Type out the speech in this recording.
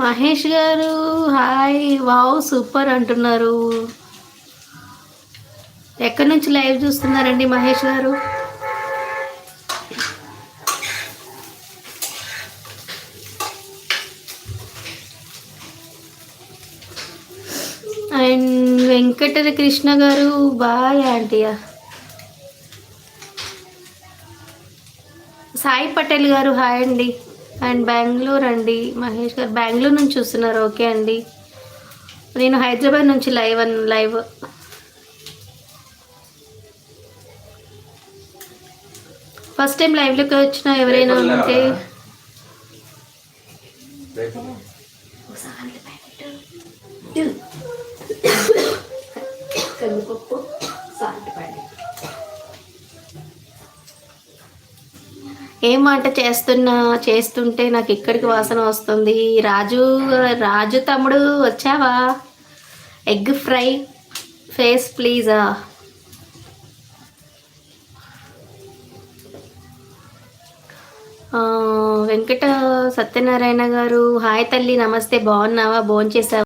మహేష్ గారు hi, wow super అంటున్నారు. ఎక్కడి నుంచి లైవ్ చూస్తున్నారండి మహేష్ గారు? అండ్ వెంకట కృష్ణ గారు బాయ్ ఆంటీయా. సాయి పటేల్ గారు హాయ్ అండి. అండ్ బెంగళూరు అండి మహేష్ గారు, బెంగళూరు నుంచి చూస్తున్నారు. ఓకే అండి, నేను హైదరాబాద్ నుంచి లైవ్. ఫస్ట్ టైం లైవ్లోకి వచ్చిన ఎవరైనా ఉంటే ఏం వంట చేస్తుంటే నాకు ఇక్కడికి వాసన వస్తుంది. రాజు తమ్ముడు వచ్చావా? ఎగ్ ఫ్రై ఫేస్ ప్లీజా. వెంకట సత్యనారాయణ గారు హాయ్ తల్లి, నమస్తే, బాగున్నావా? భోంచేసావా?